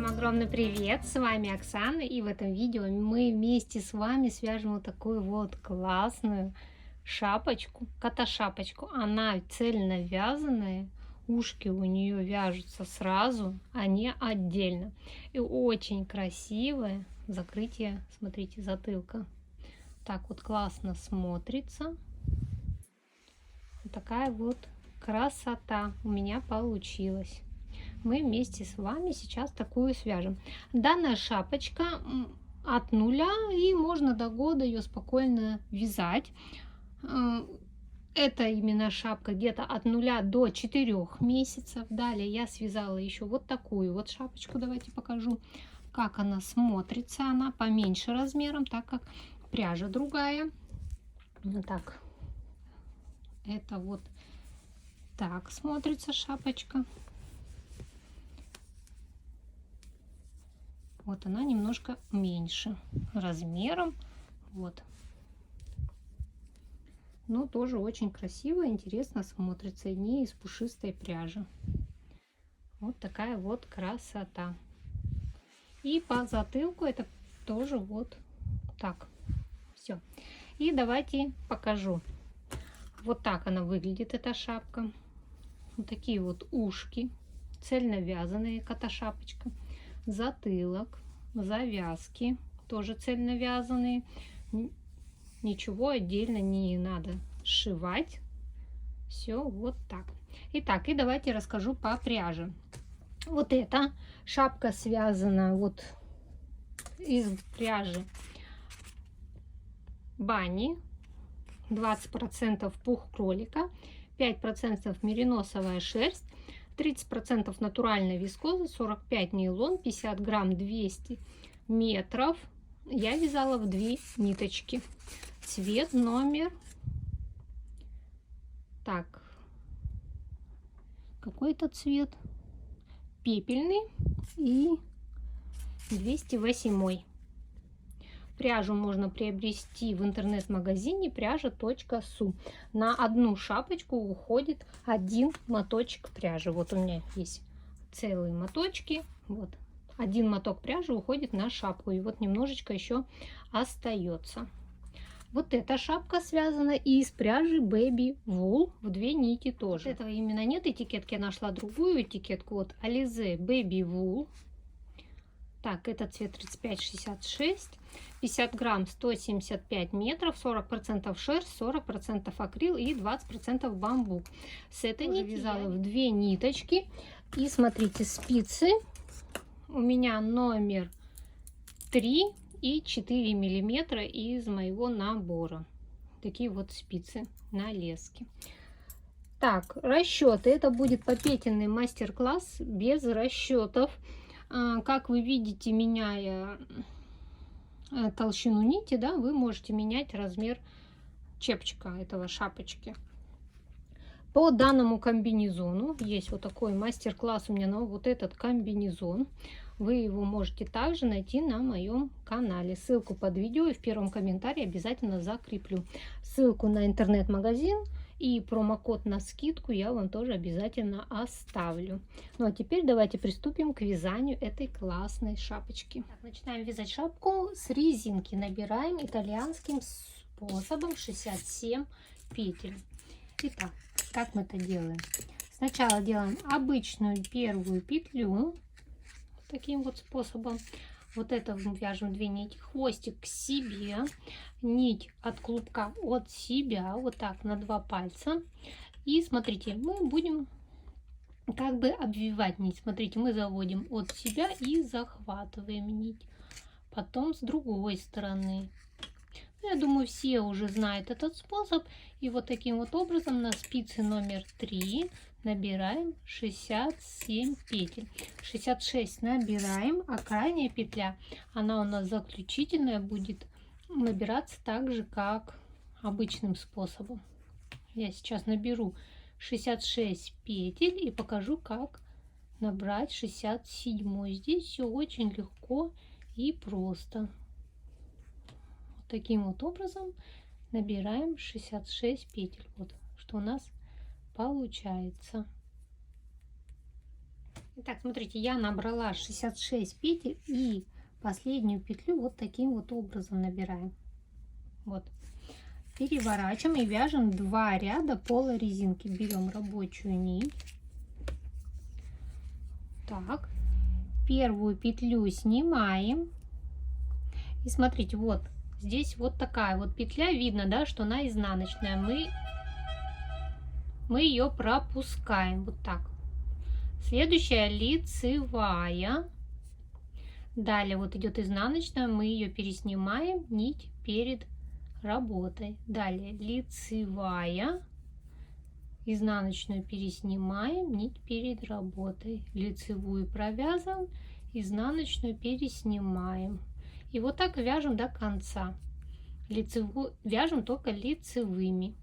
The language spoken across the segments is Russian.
Всем огромный привет! С вами Оксана, и в этом видео мы вместе с вами свяжем вот такую вот классную шапочку, кота-шапочку. Она цельно вязаная, ушки у нее вяжутся сразу, а не отдельно. И очень красивое закрытие, смотрите, затылка. Так вот классно смотрится. Вот такая вот красота у меня получилась. Мы вместе с вами сейчас такую свяжем. Данная шапочка от нуля, и можно до года ее спокойно вязать. Это именно шапка где-то от 0 до 4 месяцев. Далее я связала еще вот такую вот шапочку. Давайте покажу, как она смотрится. Она поменьше размером, так как пряжа другая. Вот так. Это вот так смотрится шапочка. Вот она немножко меньше размером. Вот. Но тоже очень красиво, интересно смотрится. И не из пушистой пряжи. Вот такая вот красота. И по затылку это тоже вот так. Все. И давайте покажу. Вот так она выглядит, эта шапка. Вот такие вот ушки. Цельно вязаные, кота-шапочка. Затылок, завязки тоже цельно вязаные, ничего отдельно не надо сшивать, все вот так. Итак, и давайте расскажу по пряже. Вот эта шапка связана вот из пряжи бани, 20% пух кролика, 5% мериносовая шерсть, 30% натуральной вискозы, 45 нейлон, 50 грамм, 200 метров. Я вязала в 2 ниточки. Цвет номер... Так, какой-то цвет? Пепельный и 208. Пряжу можно приобрести в интернет-магазине пряжа.су. На одну шапочку уходит один моточек пряжи. Вот у меня есть целые моточки. Вот. Один моток пряжи уходит на шапку. И вот немножечко еще остается. Вот эта шапка связана из пряжи Baby Wool в 2 нити тоже. Вот этого именно нет этикетки. Я нашла другую этикетку. Вот Alize Baby Wool. Так, это цвет 35-66, 50 грамм, 175 метров, 40% шерсть, 40% акрил и 20% бамбук. С этой нити вязала в 2 ниточки. И смотрите, спицы у меня номер 3 и 4 миллиметра из моего набора. Такие вот спицы на леске. Так, расчеты. Это будет попетельный мастер-класс без расчетов. Как вы видите, меняя толщину нити, да, вы можете менять размер чепчика этого шапочки. По данному комбинезону есть вот такой мастер-класс у меня на вот этот комбинезон. Вы его можете также найти на моем канале. Ссылку под видео и в первом комментарии обязательно закреплю. Ссылку на интернет-магазин и промокод на скидку я вам тоже обязательно оставлю. Ну а теперь давайте приступим к вязанию этой классной шапочки. Так, начинаем вязать шапку с резинки. Набираем итальянским способом 67 петель. Итак, как мы это делаем? Сначала делаем обычную первую петлю таким вот способом. Вот это вяжем 2 нити, хвостик к себе, нить от клубка от себя, вот так на 2 пальца. И смотрите, мы будем как бы обвивать нить. Смотрите, мы заводим от себя и захватываем нить. Потом с другой стороны. Я думаю, все уже знают этот способ. И вот таким вот образом на спице номер 3 набираем 67 петель. 66 набираем, а крайняя петля, она у нас заключительная, будет набираться так же, как обычным способом. Я сейчас наберу 66 петель и покажу, как набрать 67. Здесь все очень легко и просто. Вот таким вот образом набираем 66 петель. Вот что у нас получается. Итак, смотрите, я набрала 66 петель и последнюю петлю вот таким вот образом набираем. Вот. Переворачиваем и вяжем 2 ряда пола резинки. Берем рабочую нить. Так, первую петлю снимаем. И смотрите, вот здесь вот такая вот петля. Видно, да, что она изнаночная. Мы ее пропускаем. Вот так. Следующая лицевая. Далее вот идет изнаночная. Мы ее переснимаем. Нить перед работой. Далее лицевая. Изнаночную переснимаем, нить перед работой. Лицевую провязываем, изнаночную переснимаем. И вот так вяжем до конца. Лицевую вяжем только лицевыми,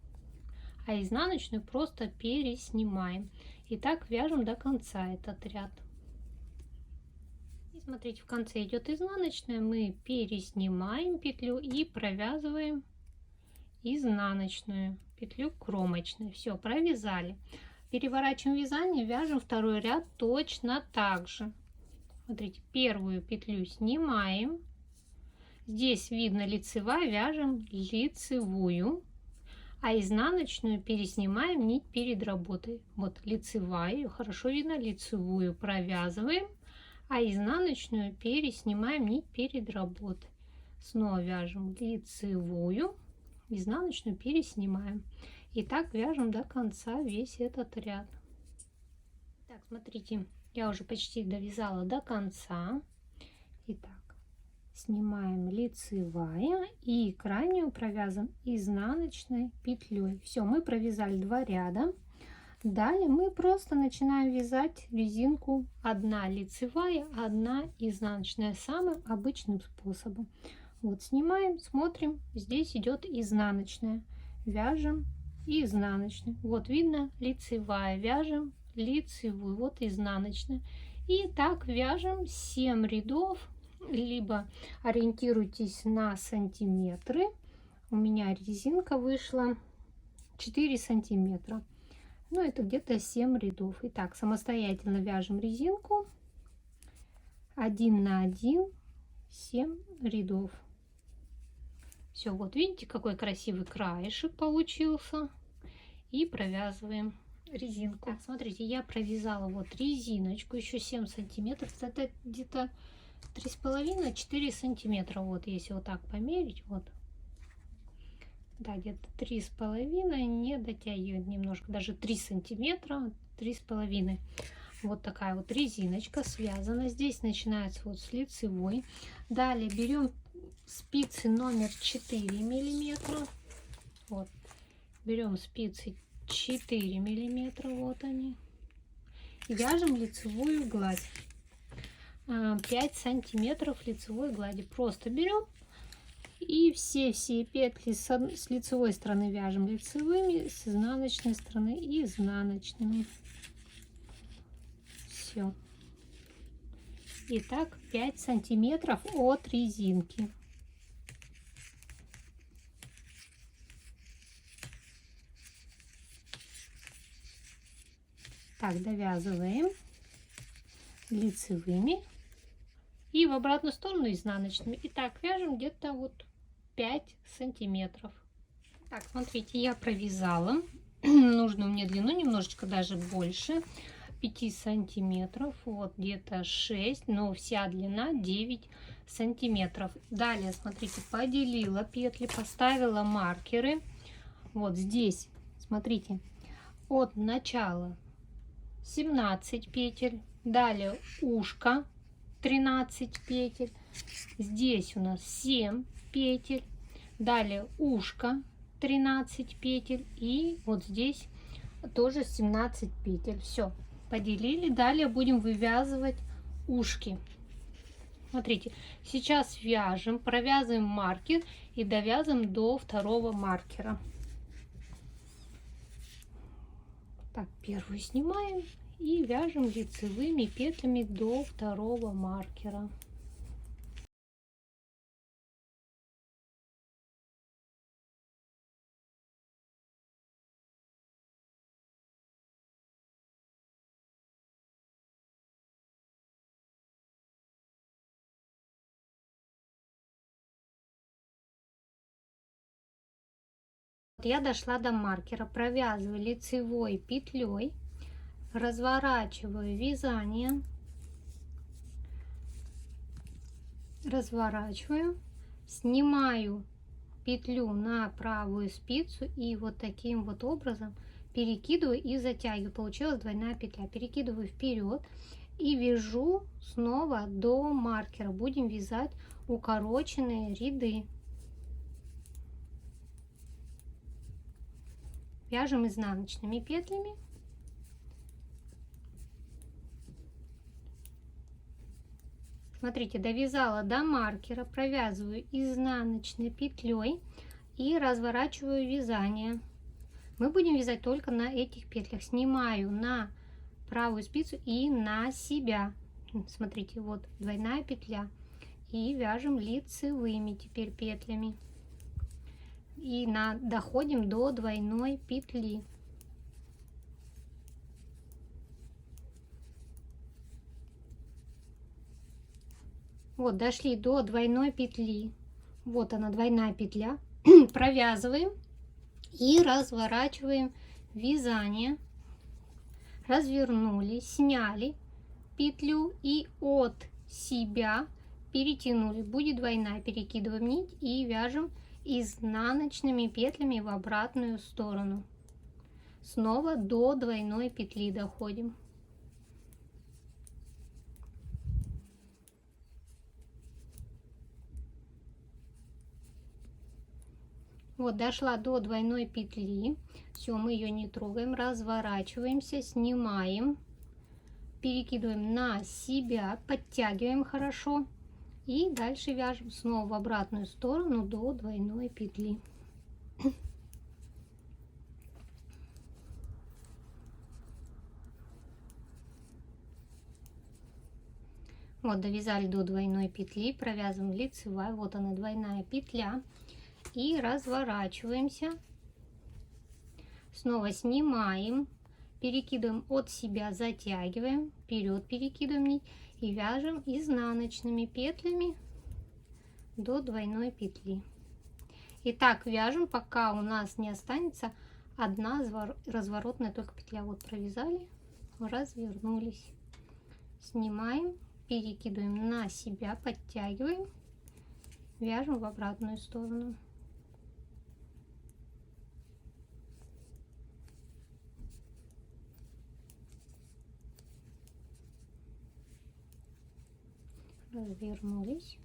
а изнаночную просто переснимаем. И так вяжем до конца этот ряд. И смотрите, в конце идет изнаночная, мы переснимаем петлю и провязываем изнаночную петлю кромочной. Все, провязали. Переворачиваем вязание, вяжем второй ряд точно так же. Смотрите, первую петлю снимаем. Здесь видно лицевая, вяжем лицевую, а изнаночную переснимаем нить перед работой. Вот лицевая, ее хорошо видно, лицевую провязываем, а изнаночную переснимаем нить перед работой. Снова вяжем лицевую, изнаночную переснимаем. И так вяжем до конца весь этот ряд. Так, смотрите, я уже почти довязала до конца. Итак, снимаем лицевая и крайнюю провязываем изнаночной петлей. Все, мы провязали 2 ряда. Далее мы просто начинаем вязать резинку 1 лицевая, 1 изнаночная, самым обычным способом. Вот снимаем, смотрим, здесь идет изнаночная, вяжем изнаночную. Вот видно лицевая, вяжем лицевую, вот изнаночная. И так вяжем 7 рядов, либо ориентируйтесь на сантиметры. У меня резинка вышла 4 сантиметра. Ну, это где-то 7 рядов. Итак, самостоятельно вяжем резинку 1 на 1, 7 рядов. Все, вот видите, какой красивый краешек получился. И провязываем резинку. Так, смотрите, я провязала вот резиночку, еще 7 сантиметров. Это где-то 3,5-4 сантиметра. Вот, если вот так померить, вот. Да, где-то 3,5, не дотягивает немножко, даже 3 сантиметра, 3,5. Вот такая вот резиночка связана. Здесь начинается вот с лицевой. Далее берем спицы номер 4 миллиметра. Вот. Берем спицы 4 миллиметра, вот они. И вяжем лицевую гладь. 5 сантиметров лицевой глади. Просто берем и все петли с лицевой стороны вяжем лицевыми, с изнаночной стороны изнаночными. Все. Итак, 5 сантиметров от резинки. Так, довязываем лицевыми и в обратную сторону изнаночными. Итак, вяжем где-то вот 5 сантиметров. Так, смотрите, я провязала. Нужную мне длину немножечко даже больше 5 сантиметров. Вот где-то 6, но вся длина 9 сантиметров. Далее, смотрите, поделила петли, поставила маркеры. Вот здесь, смотрите, от начала 17 петель. Далее ушко 13 петель. Здесь у нас 7 петель. Далее ушко 13 петель. И вот здесь тоже 17 петель. Все, поделили. Далее будем вывязывать ушки. Смотрите, сейчас вяжем, провязываем маркер и довязываем до второго маркера. Так, первую снимаем и вяжем лицевыми петлями до второго маркера. Я дошла до маркера, провязываю лицевой петлей, разворачиваю вязание, разворачиваю, снимаю петлю на правую спицу и вот таким вот образом перекидываю и затягиваю. Получилась двойная петля. Перекидываю вперед и вяжу снова до маркера. Будем вязать укороченные ряды. Вяжем изнаночными петлями. Смотрите, довязала до маркера, провязываю изнаночной петлей и разворачиваю вязание. Мы будем вязать только на этих петлях. Снимаю на правую спицу и на себя. Смотрите, вот двойная петля. И вяжем лицевыми теперь петлями. И доходим до двойной петли. Вот, дошли до двойной петли. Вот она, двойная петля. Провязываем и разворачиваем вязание. Развернули, сняли петлю и от себя перетянули. Будет двойная, перекидываем нить и вяжем изнаночными петлями в обратную сторону. Снова до двойной петли доходим. Вот, дошла до двойной петли. Все, мы ее не трогаем, разворачиваемся, снимаем, перекидываем на себя, подтягиваем хорошо и дальше вяжем снова в обратную сторону до двойной петли. Вот, довязали до двойной петли, провязываем лицевая, вот она двойная петля, и разворачиваемся, снова снимаем, перекидываем от себя, затягиваем, вперед перекидываем нить и вяжем изнаночными петлями до двойной петли. И так вяжем, пока у нас не останется одна разворотная только петля. Вот провязали, развернулись, снимаем, перекидываем на себя, подтягиваем, вяжем в обратную сторону. Развернулись.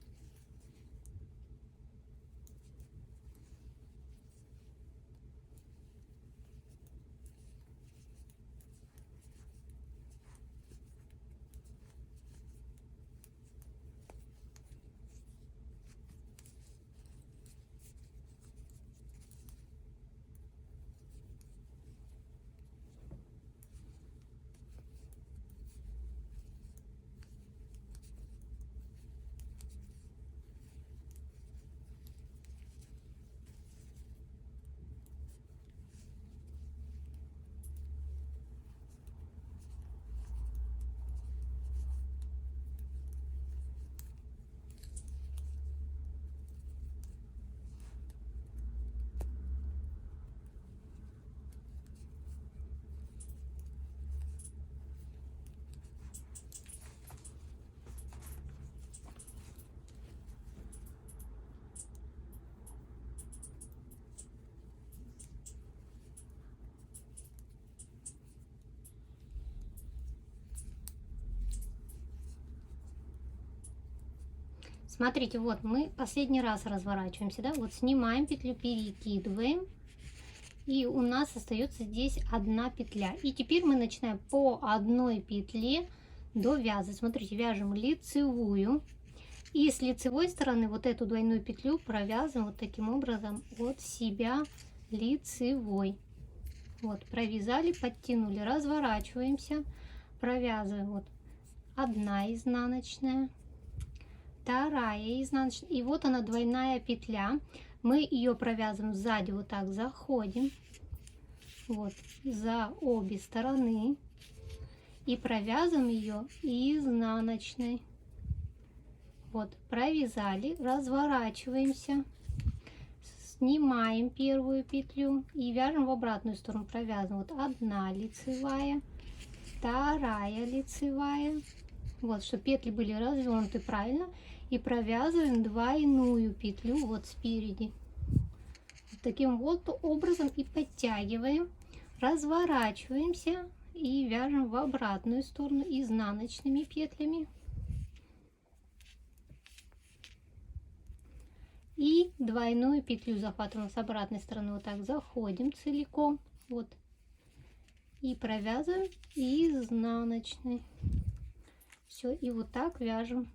Смотрите, вот мы последний раз разворачиваемся, да, вот снимаем петлю, перекидываем, и у нас остается здесь одна петля. И теперь мы начинаем по одной петле довязывать. Смотрите, вяжем лицевую, и с лицевой стороны вот эту двойную петлю провязываем вот таким образом от себя лицевой. Вот, провязали, подтянули, разворачиваемся, провязываем вот одна изнаночная, вторая изнаночная, и вот она двойная петля. Мы ее провязываем сзади, вот так заходим, вот за обе стороны и провязываем ее изнаночной. Вот, провязали, разворачиваемся, Снимаем первую петлю и вяжем в обратную сторону. Провязываем вот 1 лицевая, 2 лицевая. Вот, чтобы петли были развернуты правильно. И провязываем двойную петлю вот спереди. Вот таким вот образом и подтягиваем. Разворачиваемся и вяжем в обратную сторону изнаночными петлями. И двойную петлю захватываем с обратной стороны. Вот так заходим целиком. Вот. И провязываем изнаночной. Все, и вот так вяжем.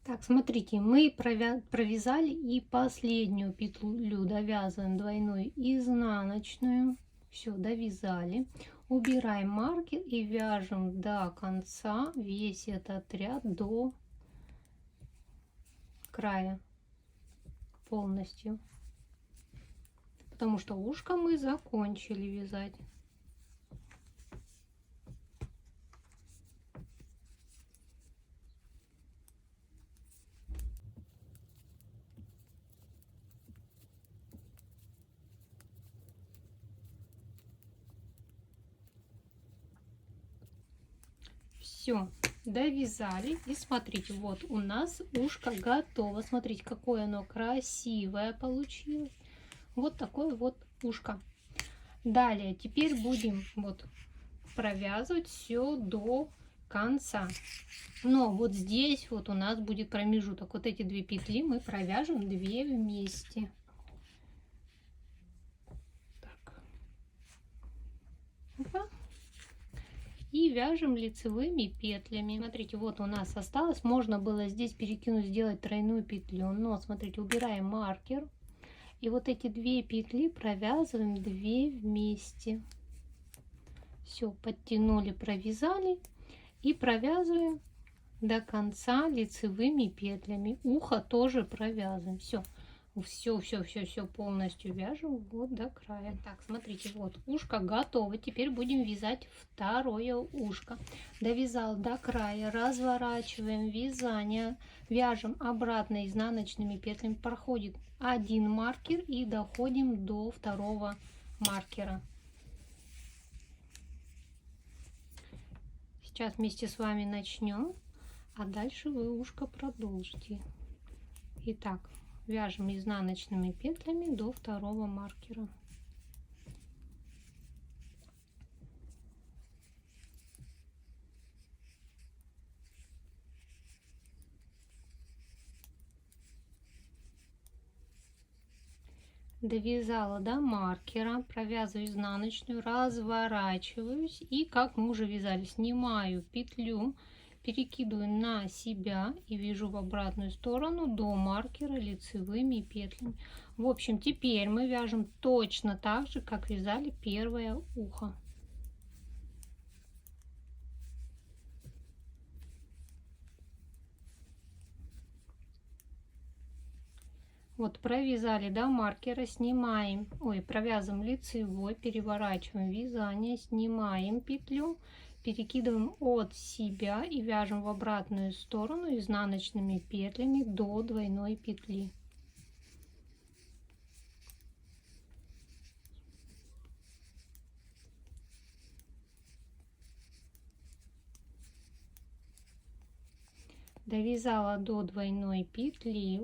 Так, смотрите, мы провязали и последнюю петлю довязываем двойную изнаночную. Все, довязали. Убираем маркер и вяжем до конца весь этот ряд до края полностью. Потому что ушко мы закончили вязать. Все, довязали. И смотрите, вот у нас ушко готово. Смотрите, какое оно красивое получилось. Вот такое вот ушко. Далее, теперь будем вот провязывать все до конца. Но вот здесь вот у нас будет промежуток. Вот эти 2 петли мы провяжем 2 вместе. Так. вяжем лицевыми петлями. Смотрите, вот у нас осталось, можно было здесь перекинуть, сделать тройную петлю, но смотрите, убираем маркер, и вот эти 2 петли провязываем 2 вместе. Все, подтянули, провязали и провязываем до конца лицевыми петлями. Ухо тоже провязываем. Все полностью вяжем вот до края. Так, смотрите, вот ушко готово. Теперь будем вязать второе ушко. Довязал до края, разворачиваем вязание, вяжем обратно изнаночными петлями. Проходит 1 маркер и доходим до второго маркера. Сейчас вместе с вами начнем, а дальше вы ушко продолжите. Итак, вяжем изнаночными петлями до второго маркера. Довязала до маркера, провязываю изнаночную, разворачиваюсь и, как мы уже вязали, снимаю петлю, перекидываю на себя и вяжу в обратную сторону до маркера лицевыми петлями. В общем, теперь мы вяжем точно так же, как вязали первое ухо. Вот провязали до маркера, снимаем, провязываем лицевой, переворачиваем вязание, снимаем петлю, перекидываем от себя и вяжем в обратную сторону изнаночными петлями до двойной петли. Довязала до двойной петли,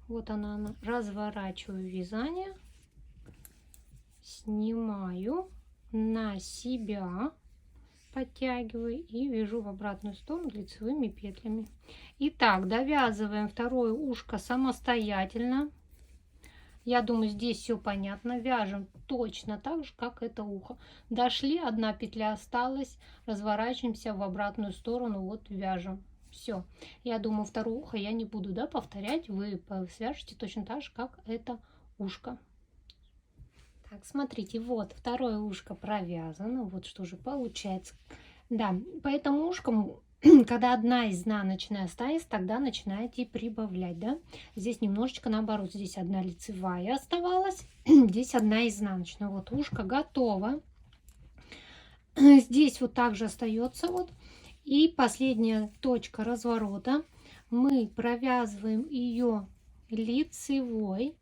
вот она, разворачиваю вязание, снимаю на себя, подтягиваю и вяжу в обратную сторону лицевыми петлями. Итак, довязываем второе ушко самостоятельно. Я думаю, здесь все понятно. Вяжем точно так же, как это ухо. Дошли, 1 петля осталась, разворачиваемся в обратную сторону, вот вяжем. Все, я думаю, второе ухо я не буду повторять, вы свяжете точно так же, как это ушко. Так, смотрите, вот второе ушко провязано, вот что же получается. Да, по этому ушку, когда 1 изнаночная останется, тогда начинаете прибавлять, да. Здесь немножечко наоборот, здесь 1 лицевая оставалась, здесь 1 изнаночная. Вот ушко готово. Здесь вот также остается вот. И последняя точка разворота, мы провязываем ее лицевой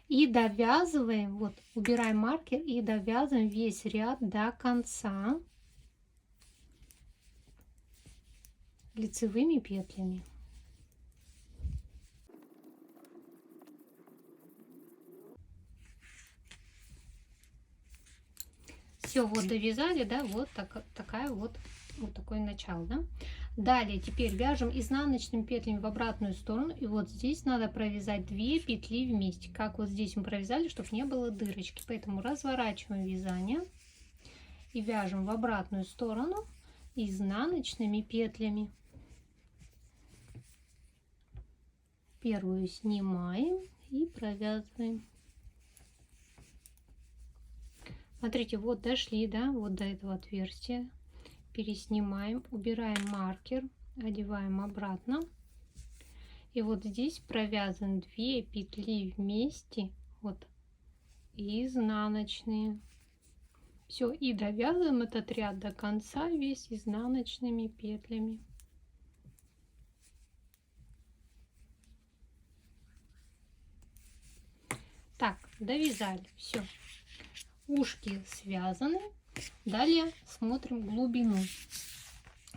и довязываем, вот убираем маркер и довязываем весь ряд до конца лицевыми петлями. Все, вот довязали, да, вот такое начало, да. Далее теперь вяжем изнаночными петлями в обратную сторону, и вот здесь надо провязать 2 петли вместе, как вот здесь мы провязали, чтобы не было дырочки. Поэтому разворачиваем вязание и вяжем в обратную сторону изнаночными петлями. Первую снимаем и провязываем. Смотрите, вот дошли, да, вот до этого отверстия. Переснимаем, убираем маркер, одеваем обратно. И вот здесь провязываем 2 петли вместе, вот изнаночные. Все, и довязываем этот ряд до конца весь изнаночными петлями. Так, довязали, все. Ушки связаны. Далее смотрим глубину.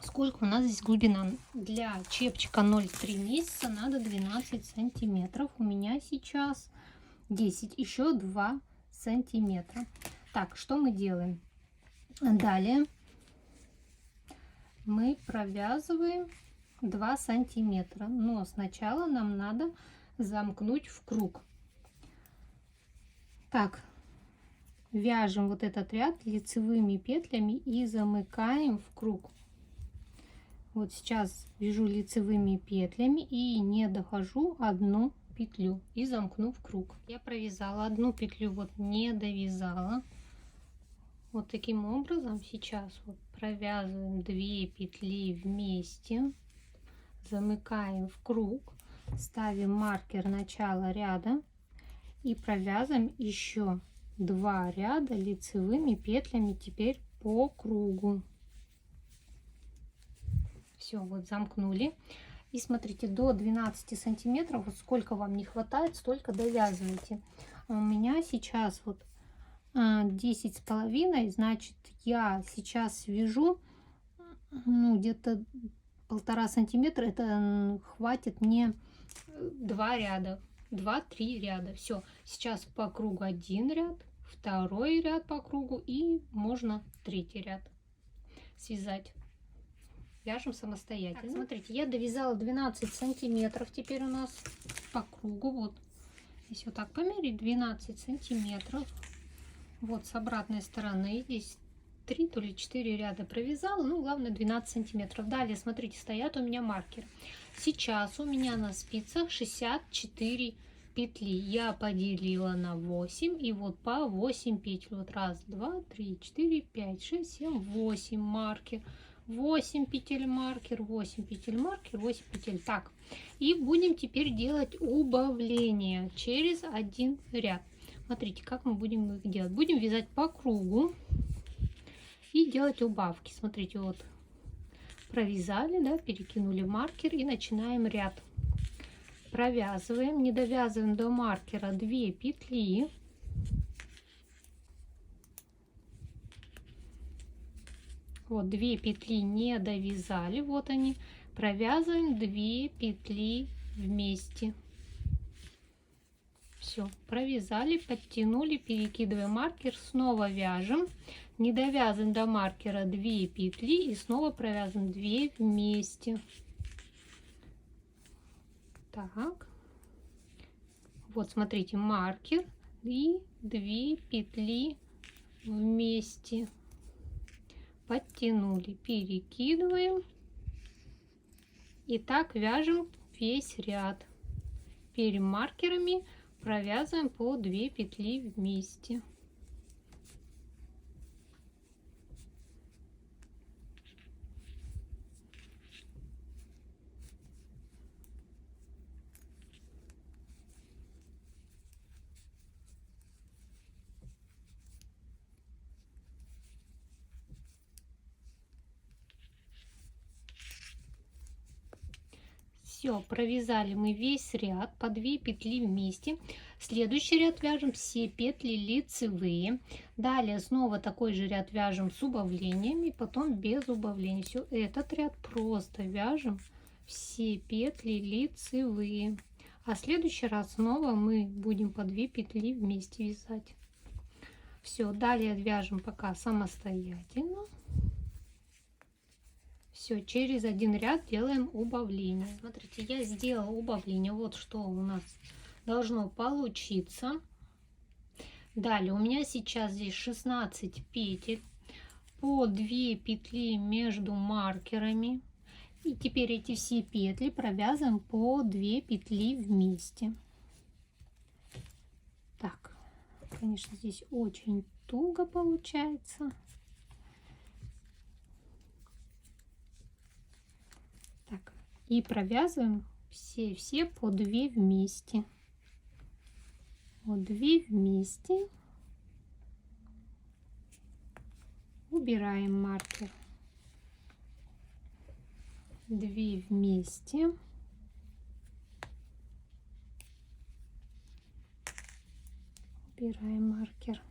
Сколько у нас здесь глубина? Для чепчика 0,3 месяца надо 12 сантиметров. У меня сейчас 10, еще 2 сантиметра. Так, что мы делаем? Далее мы провязываем 2 сантиметра. Но сначала нам надо замкнуть в круг. Так, вяжем вот этот ряд лицевыми петлями и замыкаем в круг. Вот сейчас вяжу лицевыми петлями и не дохожу одну петлю и замкну в круг. Я провязала одну петлю, вот не довязала. Вот таким образом сейчас вот провязываем 2 петли вместе, замыкаем в круг, ставим маркер начала ряда и провязываем еще 2 ряда лицевыми петлями теперь по кругу. Все, вот замкнули. И смотрите, до 12 сантиметров, вот сколько вам не хватает, столько довязывайте. А у меня сейчас вот 10,5, значит, я сейчас вяжу, ну, где-то 1,5 сантиметра, это хватит мне 2 ряда, 2-3 ряда. Все, сейчас по кругу 1 ряд, 2 ряд по кругу и можно 3 ряд связать. Вяжем самостоятельно. Так, смотрите, я довязала 12 сантиметров теперь у нас по кругу. Вот, если вот так померить, 12 сантиметров. Вот с обратной стороны здесь 3 то ли 4 ряда провязала, ну главное 12 сантиметров. Далее, смотрите, стоят у меня маркеры. Сейчас у меня на спицах 64 петли. Я поделила на 8 и вот по 8 петель. Вот раз, два, три, 4, 5, 6, 7, 8 маркер. 8 петель маркер, 8 петель маркер, 8 петель. Так, и будем теперь делать убавление через один ряд. Смотрите, как мы будем их делать. Будем вязать по кругу и делать убавки. Смотрите, вот провязали, да, перекинули маркер и начинаем ряд. Провязываем, не довязываем до маркера 2 петли. Вот 2 петли не довязали, вот они. Провязываем 2 петли вместе. Все, провязали, подтянули, перекидываем маркер, снова вяжем. Не довязываем до маркера 2 петли и снова провязываем 2 вместе. Так, вот смотрите, маркер и 2 петли вместе. Подтянули, перекидываем и так вяжем весь ряд. Перед маркерами провязываем по 2 петли вместе. Все, провязали мы весь ряд по 2 петли вместе. Следующий ряд вяжем все петли лицевые. Далее снова такой же ряд вяжем с убавлениями, потом без убавлений. Все, этот ряд просто вяжем все петли лицевые. А следующий раз снова мы будем по 2 петли вместе вязать. Все, далее вяжем пока самостоятельно. Все, через один ряд делаем убавление. Смотрите, я сделала убавление. Вот что у нас должно получиться. Далее у меня сейчас здесь 16 петель по 2 петли между маркерами. И теперь эти все петли провязываем по 2 петли вместе. Так, конечно, здесь очень туго получается. Так, и провязываем все по 2 вместе. Вот 2 вместе. Убираем маркер. 2 вместе. Убираем маркер.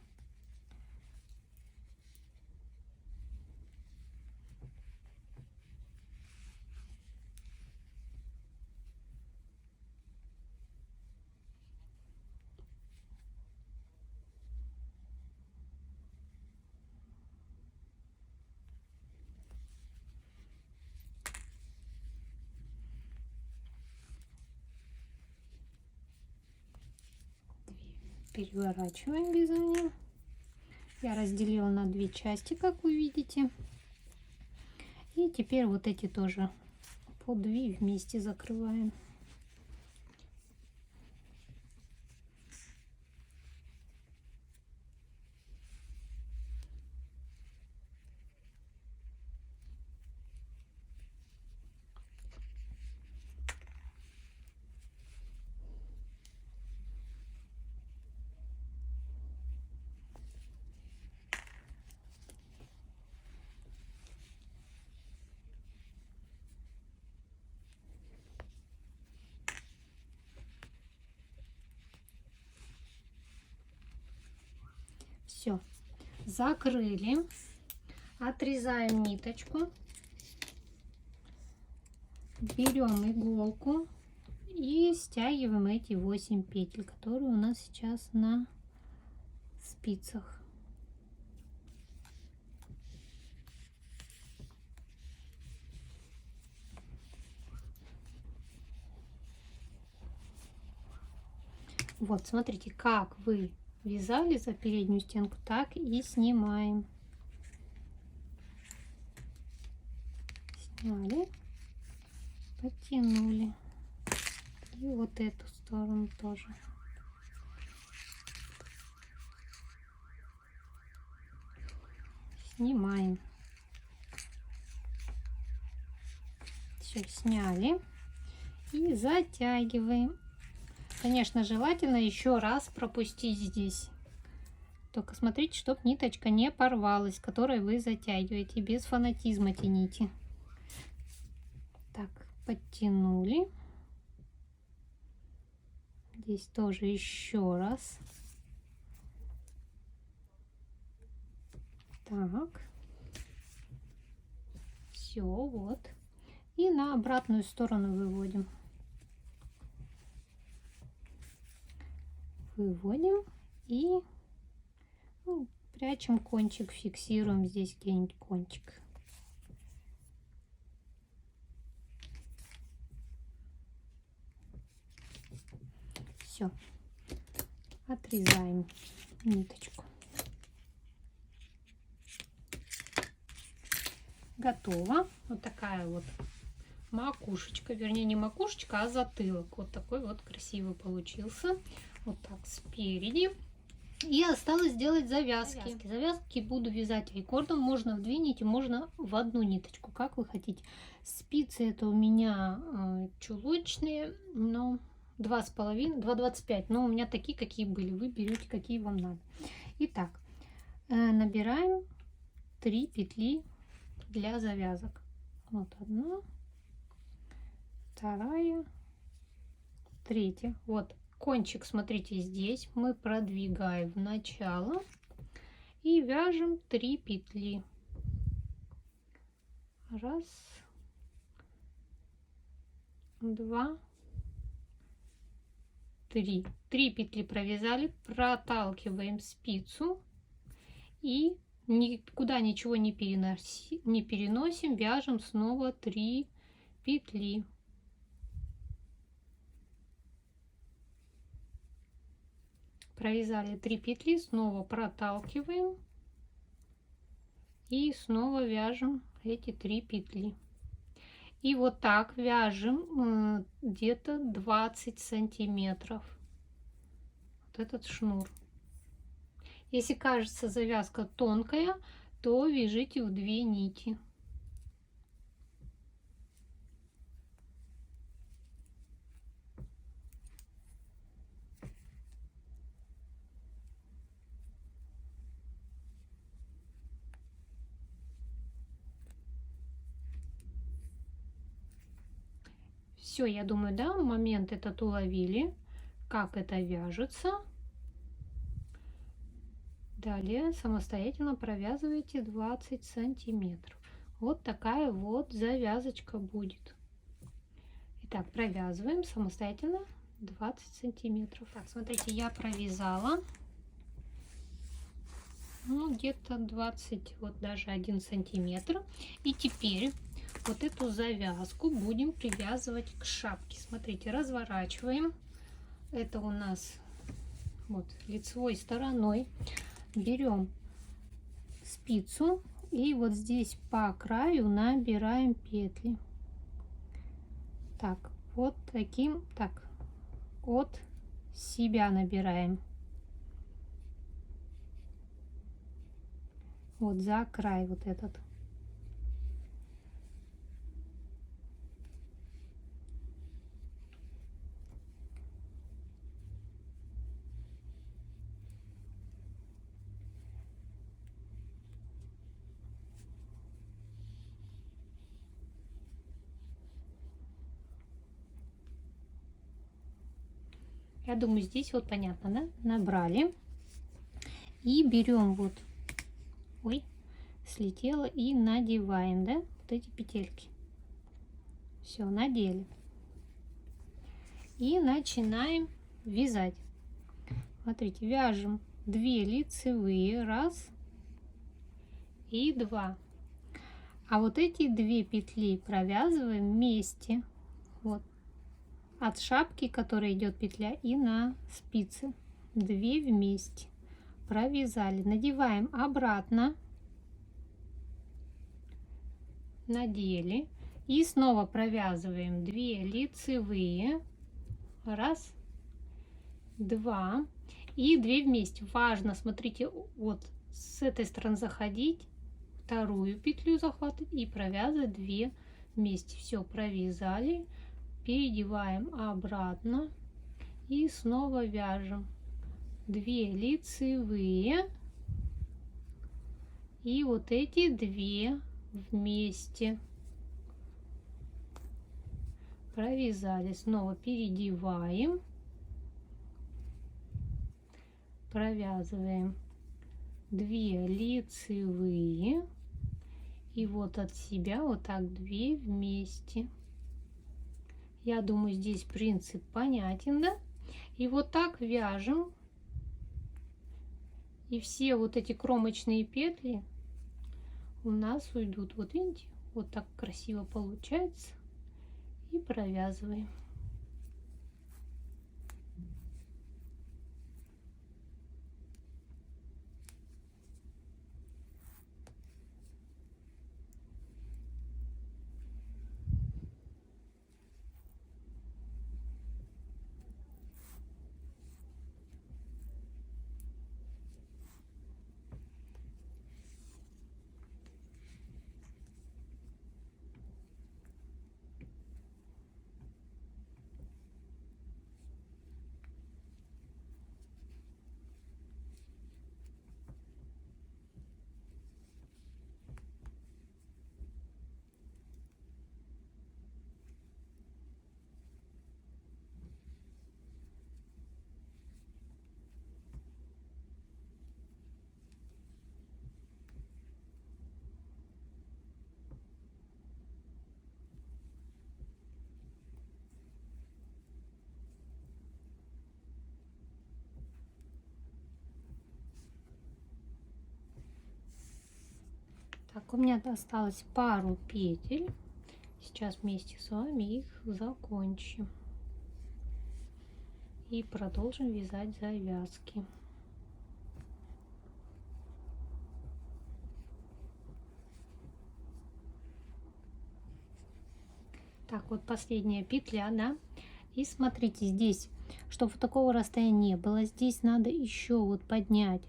Переворачиваем вязание. Я разделила на две части, как вы видите. И теперь вот эти тоже по 2 вместе закрываем. Все, закрыли, отрезаем ниточку, берем иголку и стягиваем эти 8 петель, которые у нас сейчас на спицах. Вот, смотрите, как вы вязали за переднюю стенку, так и снимаем. Сняли, потянули. И вот эту сторону тоже. Снимаем. Все, сняли. И затягиваем. Конечно, желательно еще раз пропустить здесь. Только смотрите, чтобы ниточка не порвалась, которой вы затягиваете. Без фанатизма тяните. Так, подтянули. Здесь тоже еще раз. Так. Все, вот. И на обратную сторону выводим. Выводим и прячем кончик, фиксируем здесь где-нибудь кончик. Все, отрезаем ниточку. Готово. Вот такая вот макушечка, вернее не макушечка, а затылок. Вот такой вот красивый получился. Вот так спереди. И осталось сделать завязки. Завязки буду вязать рекордом. Можно в 2 нити, можно в 1 ниточку, как вы хотите. Спицы это у меня чулочные, но 2,5, 2,25. Но у меня такие, какие были. Вы берете, какие вам надо. Итак, набираем 3 петли для завязок. Вот 1, 2, 3. Вот. Кончик, смотрите, здесь мы продвигаем в начало и вяжем 3 петли. 1, 2, 3. 3 петли провязали, проталкиваем спицу и никуда ничего не переносим, вяжем снова 3 петли. Провязали 3 петли, снова проталкиваем и снова вяжем эти 3 петли. И вот так вяжем где-то 20 сантиметров вот этот шнур. Если кажется завязка тонкая, то вяжите в 2 нити. Все, я думаю, да, момент этот уловили, как это вяжется. Далее самостоятельно провязываете 20 сантиметров. Вот такая вот завязочка будет. Итак, провязываем самостоятельно 20 сантиметров. Так, смотрите, я провязала где-то 20, вот даже 1 сантиметр. И теперь вот эту завязку будем привязывать к шапке. Смотрите, разворачиваем. Это у нас вот лицевой стороной. Берем спицу и вот здесь по краю набираем петли. Так, вот таким, так, от себя набираем. Вот за край вот этот. Я думаю, здесь вот понятно, да? Набрали. И берем вот, ой, слетела, и надеваем, да, вот эти петельки. Все, надели. И начинаем вязать. Смотрите, вяжем 2 лицевые, 1 и 2. А вот эти 2 петли провязываем вместе. Вот. От шапки, которая идет петля, и на спицы 2 вместе провязали. Надеваем обратно, надели, и снова провязываем 2 лицевые, 1, 2 и 2 вместе. Важно, смотрите, вот с этой стороны заходить, вторую петлю захватывать и провязывать 2 вместе. Все, провязали. Переодеваем обратно и снова вяжем 2 лицевые и вот эти 2 вместе провязали. Снова переодеваем, провязываем 2 лицевые и вот от себя вот так 2 вместе. Я думаю, здесь принцип понятен, да? И вот так вяжем. И все вот эти кромочные петли у нас уйдут. Вот видите, вот так красиво получается. И провязываем. Так, у меня осталось пару петель. Сейчас вместе с вами их закончим. И продолжим вязать завязки. Так, вот последняя петля, да. И смотрите, здесь, чтобы такого расстояния не было, здесь надо еще вот поднять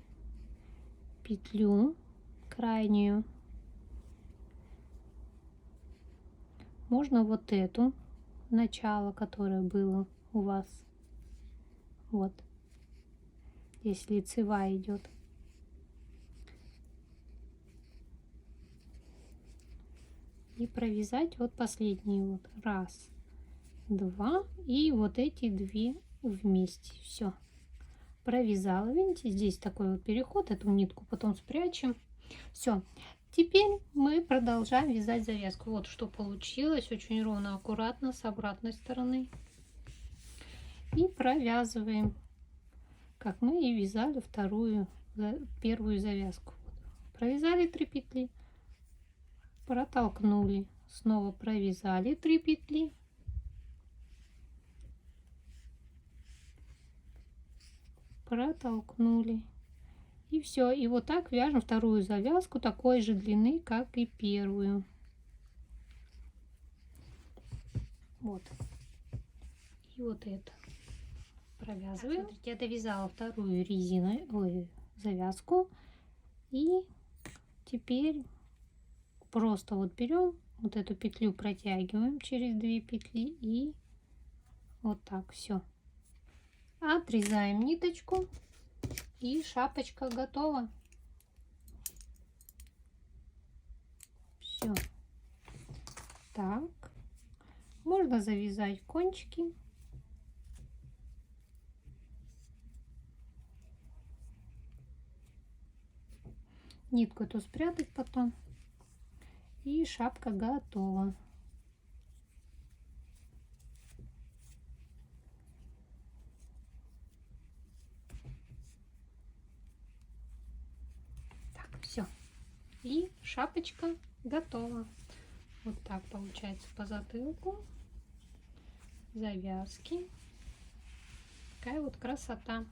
петлю крайнюю. Можно вот эту, начало, которое было у вас. Вот. Здесь лицевая идет. И провязать вот последние вот 1, 2 и вот эти 2 вместе. Все. Провязала, видите, здесь такой вот переход, эту нитку потом спрячем. Все. Теперь мы продолжаем вязать завязку. Вот что получилось, очень ровно, аккуратно с обратной стороны. И провязываем, как мы и вязали первую завязку. Провязали 3 петли, протолкнули, снова провязали 3 петли, протолкнули И все. И вот так вяжем вторую завязку такой же длины, как и первую. Вот. И вот это провязываем. Смотрите, я довязала вторую завязку. И теперь просто вот берем вот эту петлю, протягиваем через 2 петли и вот так все. Отрезаем ниточку и шапочка готова. Все. Так. Можно завязать кончики. Нитку эту спрятать потом. И шапка готова. Так, все. И шапочка готова. Вот так получается по затылку. Завязки. Такая вот красота.